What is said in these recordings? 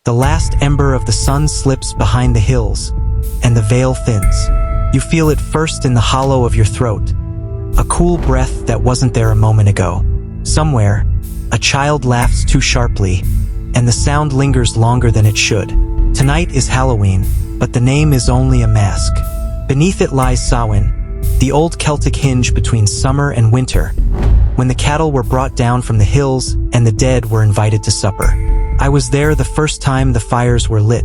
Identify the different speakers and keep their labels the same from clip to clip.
Speaker 1: The last ember of the sun slips behind the hills, and the veil thins. You feel it first in the hollow of your throat, a cool breath that wasn't there a moment ago. Somewhere, a child laughs too sharply, and the sound lingers longer than it should. Tonight is Halloween, but the name is only a mask. Beneath it lies Samhain, the old Celtic hinge between summer and winter, when the cattle were brought down from the hills and the dead were invited to supper. I was there the first time the fires were lit,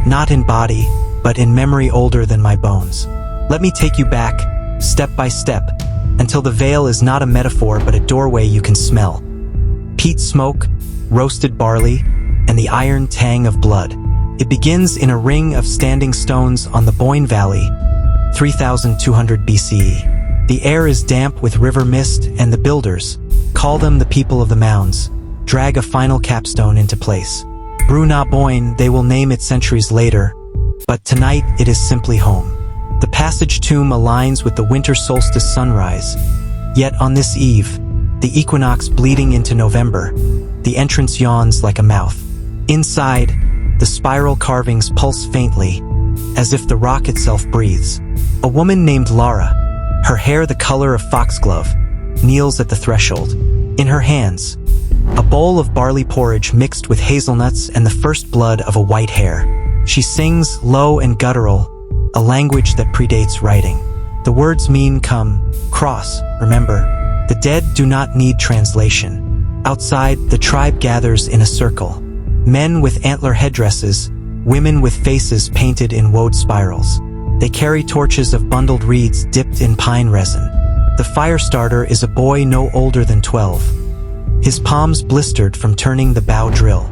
Speaker 1: not in body, but in memory older than my bones. Let me take you back, step by step, until the veil is not a metaphor but a doorway you can smell. Peat smoke, roasted barley, and the iron tang of blood. It begins in a ring of standing stones on the Bóinne Valley, 3200 BCE. The air is damp with river mist, and the builders, call them the people of the mounds, drag a final capstone into place. Brú Bóinne, they will name it centuries later, but tonight it is simply home. The passage tomb aligns with the winter solstice sunrise, yet on this eve, the equinox bleeding into November, the entrance yawns like a mouth. Inside, the spiral carvings pulse faintly, as if the rock itself breathes. A woman named Lara, her hair the color of foxglove, kneels at the threshold. In her hands, a bowl of barley porridge mixed with hazelnuts and the first blood of a white hare. She sings, low and guttural, a language that predates writing. The words mean come, cross, remember. The dead do not need translation. Outside, the tribe gathers in a circle. Men with antler headdresses, women with faces painted in woad spirals. They carry torches of bundled reeds dipped in pine resin. The fire starter is a boy no older than 12. His palms blistered from turning the bow drill.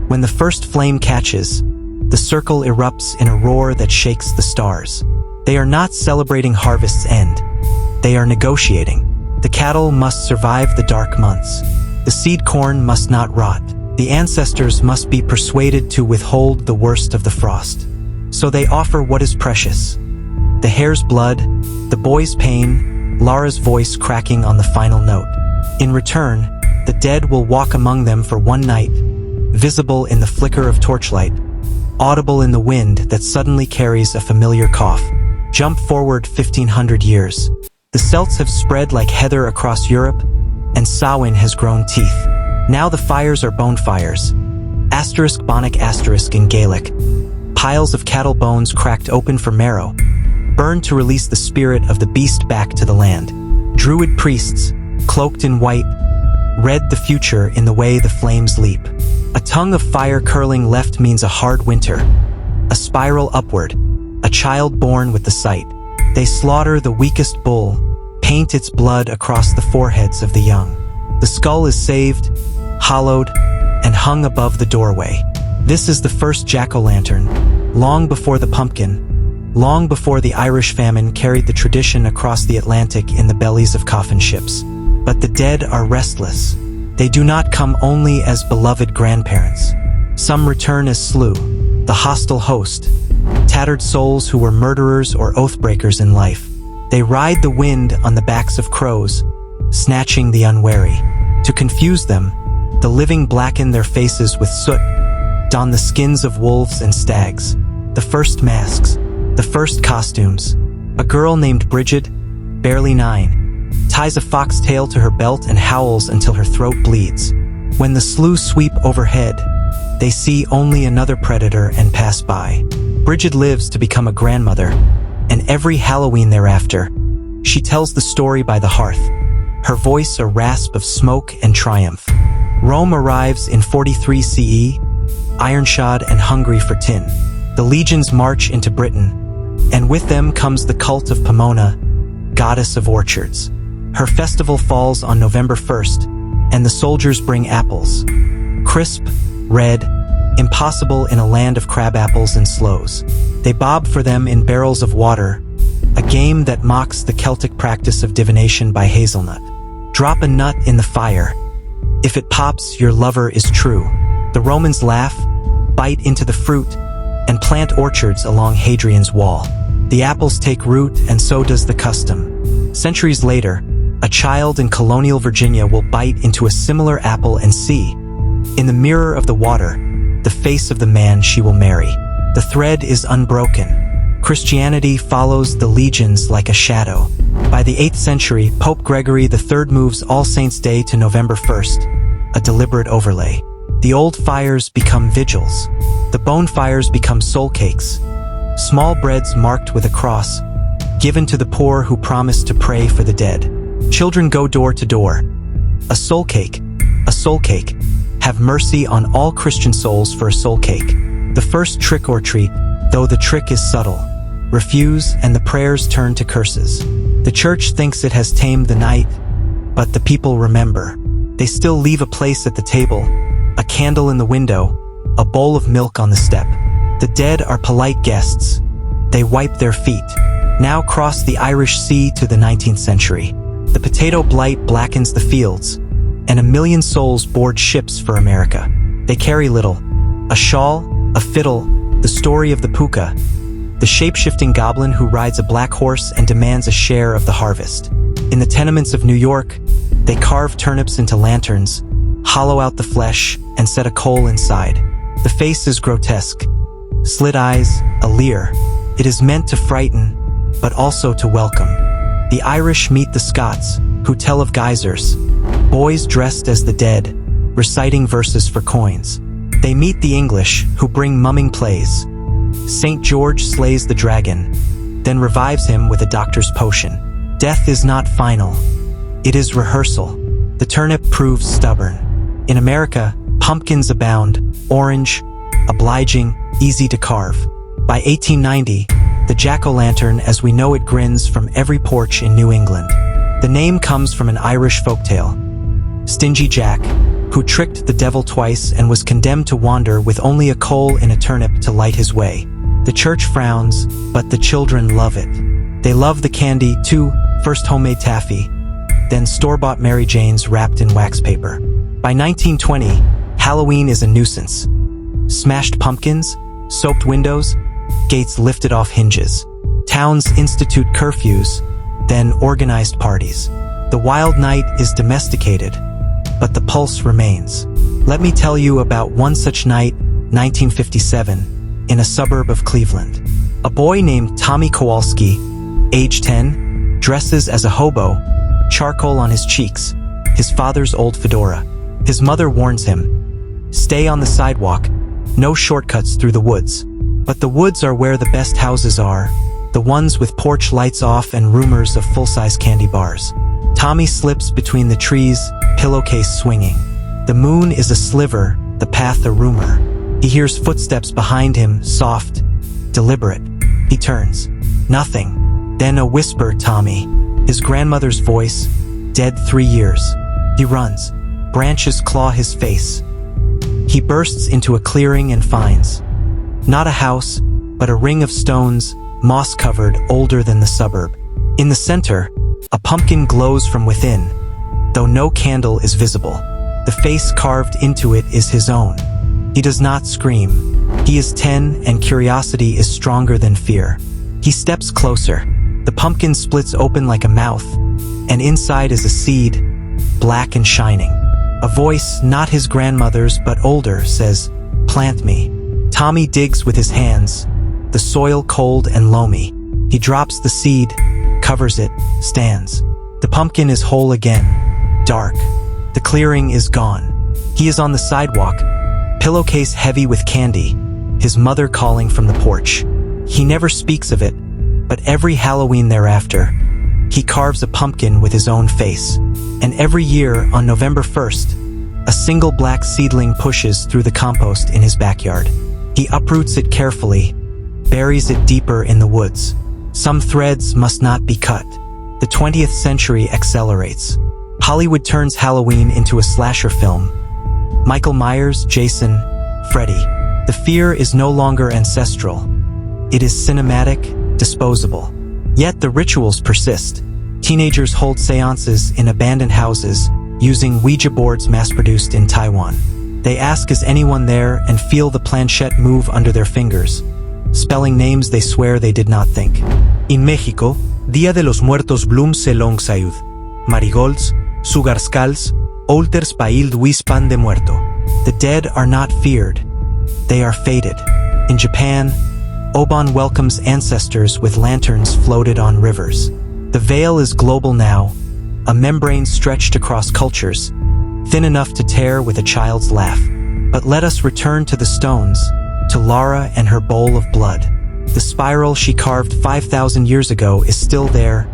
Speaker 1: When the first flame catches, the circle erupts in a roar that shakes the stars. They are not celebrating harvest's end. They are negotiating. The cattle must survive the dark months. The seed corn must not rot. The ancestors must be persuaded to withhold the worst of the frost. So they offer what is precious. The hare's blood, the boy's pain, Lara's voice cracking on the final note. In return, the dead will walk among them for one night, visible in the flicker of torchlight, audible in the wind that suddenly carries a familiar cough. Jump forward 1500 years. The Celts have spread like heather across Europe, and Samhain has grown teeth. Now the fires are bone fires. Asterisk bonic asterisk in Gaelic. Piles of cattle bones cracked open for marrow, burned to release the spirit of the beast back to the land. Druid priests, cloaked in white, read the future in the way the flames leap. A tongue of fire curling left means a hard winter. A spiral upward, a child born with the sight. They slaughter the weakest bull, paint its blood across the foreheads of the young. The skull is saved, hollowed, and hung above the doorway. This is the first jack-o'-lantern, long before the pumpkin, long before the Irish famine carried the tradition across the Atlantic in the bellies of coffin ships. But the dead are restless. They do not come only as beloved grandparents. Some return as sluagh, the hostile host, tattered souls who were murderers or oathbreakers in life. They ride the wind on the backs of crows, snatching the unwary. To confuse them, the living blacken their faces with soot, don the skins of wolves and stags. The first masks, the first costumes. A girl named Bridget, barely 9, ties a foxtail to her belt and howls until her throat bleeds. When the sluagh sweep overhead, they see only another predator and pass by. Bridget lives to become a grandmother, and every Halloween thereafter, she tells the story by the hearth, her voice a rasp of smoke and triumph. Rome arrives in 43 CE, iron-shod and hungry for tin. The legions march into Britain, and with them comes the cult of Pomona, goddess of orchards. Her festival falls on November 1st, and the soldiers bring apples. Crisp, red, impossible in a land of crabapples and sloes. They bob for them in barrels of water, a game that mocks the Celtic practice of divination by hazelnut. Drop a nut in the fire. If it pops, your lover is true. The Romans laugh, bite into the fruit, and plant orchards along Hadrian's wall. The apples take root, and so does the custom. Centuries later, a child in colonial Virginia will bite into a similar apple and see, in the mirror of the water, the face of the man she will marry. The thread is unbroken. Christianity follows the legions like a shadow. By the 8th century, Pope Gregory III moves All Saints' Day to November 1st, a deliberate overlay. The old fires become vigils. The bonfires become soul cakes. Small breads marked with a cross, given to the poor who promise to pray for the dead. Children go door to door. A soul cake, a soul cake. Have mercy on all Christian souls for a soul cake. The first trick or treat, though the trick is subtle. Refuse and the prayers turn to curses. The church thinks it has tamed the night, but the people remember. They still leave a place at the table, a candle in the window, a bowl of milk on the step. The dead are polite guests. They wipe their feet. Now cross the Irish Sea to the 19th century. The potato blight blackens the fields, and a million souls board ships for America. They carry little. A shawl, a fiddle, the story of the puka, the shape-shifting goblin who rides a black horse and demands a share of the harvest. In the tenements of New York, they carve turnips into lanterns, hollow out the flesh, and set a coal inside. The face is grotesque. Slit eyes, a leer. It is meant to frighten, but also to welcome. The Irish meet the Scots, who tell of geysers, boys dressed as the dead, reciting verses for coins. They meet the English, who bring mumming plays. St. George slays the dragon, then revives him with a doctor's potion. Death is not final. It is rehearsal. The turnip proves stubborn. In America, pumpkins abound, orange, obliging, easy to carve. By 1890, the jack-o'-lantern as we know it grins from every porch in New England. The name comes from an Irish folktale. Stingy Jack, who tricked the devil twice and was condemned to wander with only a coal in a turnip to light his way. The church frowns, but the children love it. They love the candy, too, first homemade taffy, then store-bought Mary Janes wrapped in wax paper. By 1920, Halloween is a nuisance. Smashed pumpkins, soaked windows, gates lifted off hinges. Towns institute curfews, then organized parties. The wild night is domesticated, but the pulse remains. Let me tell you about one such night, 1957, in a suburb of Cleveland. A boy named Tommy Kowalski, age 10, dresses as a hobo, charcoal on his cheeks, his father's old fedora. His mother warns him, stay on the sidewalk, no shortcuts through the woods. But the woods are where the best houses are, the ones with porch lights off and rumors of full-size candy bars. Tommy slips between the trees, pillowcase swinging. The moon is a sliver, the path a rumor. He hears footsteps behind him, soft, deliberate. He turns. Nothing. Then a whisper, Tommy. His grandmother's voice, dead 3 years. He runs. Branches claw his face. He bursts into a clearing and finds not a house, but a ring of stones, moss-covered, older than the suburb. In the center, a pumpkin glows from within, though no candle is visible. The face carved into it is his own. He does not scream. He is 10 and curiosity is stronger than fear. He steps closer. The pumpkin splits open like a mouth, and inside is a seed, black and shining. A voice, not his grandmother's but older, says, "Plant me." Tommy digs with his hands, the soil cold and loamy. He drops the seed, covers it, stands. The pumpkin is whole again, dark. The clearing is gone. He is on the sidewalk, pillowcase heavy with candy, his mother calling from the porch. He never speaks of it, but every Halloween thereafter, he carves a pumpkin with his own face. And every year, on November 1st, a single black seedling pushes through the compost in his backyard. He uproots it carefully, buries it deeper in the woods. Some threads must not be cut. The 20th century accelerates. Hollywood turns Halloween into a slasher film. Michael Myers, Jason, Freddy. The fear is no longer ancestral. It is cinematic, disposable. Yet the rituals persist. Teenagers hold seances in abandoned houses, using Ouija boards mass-produced in Taiwan. They ask is anyone there and feel the planchette move under their fingers, spelling names they swear they did not think.
Speaker 2: In México, Día de los Muertos blooms selong sayud. Marigolds, sugarscals, olters paild wispan de muerto.
Speaker 1: The dead are not feared. they are faded. In Japan, Obon welcomes ancestors with lanterns floated on rivers. The veil is global now, a membrane stretched across cultures, thin enough to tear with a child's laugh. But let us return to the stones, to Lara and her bowl of blood. The spiral she carved 5,000 years ago is still there,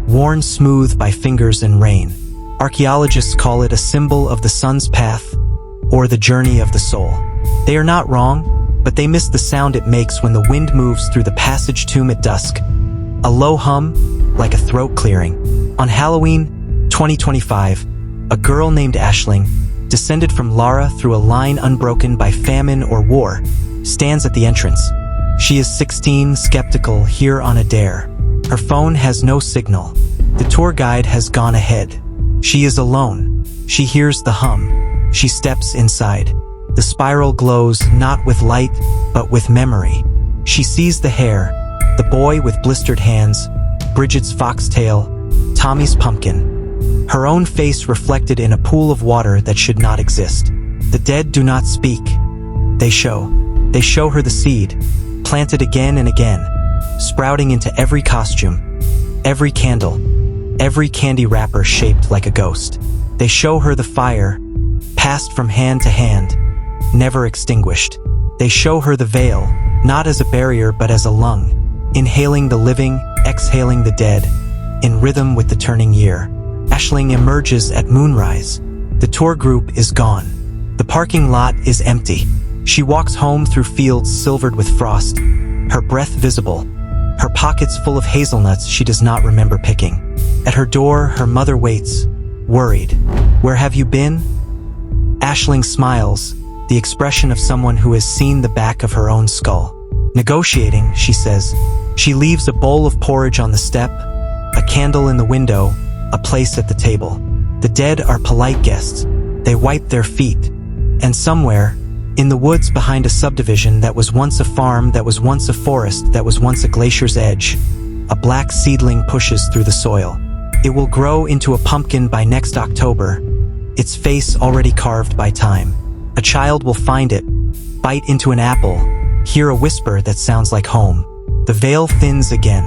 Speaker 1: worn smooth by fingers and rain. Archaeologists call it a symbol of the sun's path, or the journey of the soul. They are not wrong, but they miss the sound it makes when the wind moves through the passage tomb at dusk. A low hum, like a throat clearing. On Halloween, 2025, a girl named Aisling, descended from Lara through a line unbroken by famine or war, stands at the entrance. She is 16, skeptical, here on a dare. Her phone has no signal. The tour guide has gone ahead. She is alone. She hears the hum. She steps inside. The spiral glows not with light, but with memory. She sees the hair, the boy with blistered hands, Bridget's foxtail, Tommy's pumpkin. Her own face reflected in a pool of water that should not exist. The dead do not speak. They show. They show her the seed, planted again and again, sprouting into every costume, every candle, every candy wrapper shaped like a ghost. They show her the fire, passed from hand to hand, never extinguished. They show her the veil, not as a barrier but as a lung, inhaling the living, exhaling the dead, in rhythm with the turning year. Aisling emerges at moonrise. The tour group is gone. The parking lot is empty. She walks home through fields silvered with frost, her breath visible, her pockets full of hazelnuts she does not remember picking. At her door, her mother waits, worried. "Where have you been?" Aisling smiles, the expression of someone who has seen the back of her own skull. Negotiating, she says. She leaves a bowl of porridge on the step, a candle in the window, a place at the table. The dead are polite guests. They wipe their feet. And somewhere, in the woods behind a subdivision that was once a farm, that was once a forest, that was once a glacier's edge, a black seedling pushes through the soil. It will grow into a pumpkin by next October, its face already carved by time. A child will find it, bite into an apple, hear a whisper that sounds like home. The veil thins again.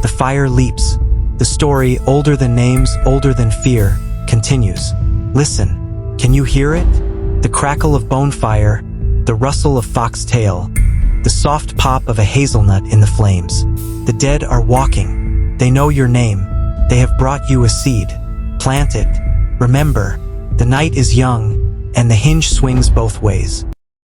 Speaker 1: The fire leaps. The story, older than names, older than fear, continues. Listen. Can you hear it? The crackle of bonfire, the rustle of foxtail, the soft pop of a hazelnut in the flames. The dead are walking. They know your name. They have brought you a seed. Plant it. Remember, the night is young, and the hinge swings both ways.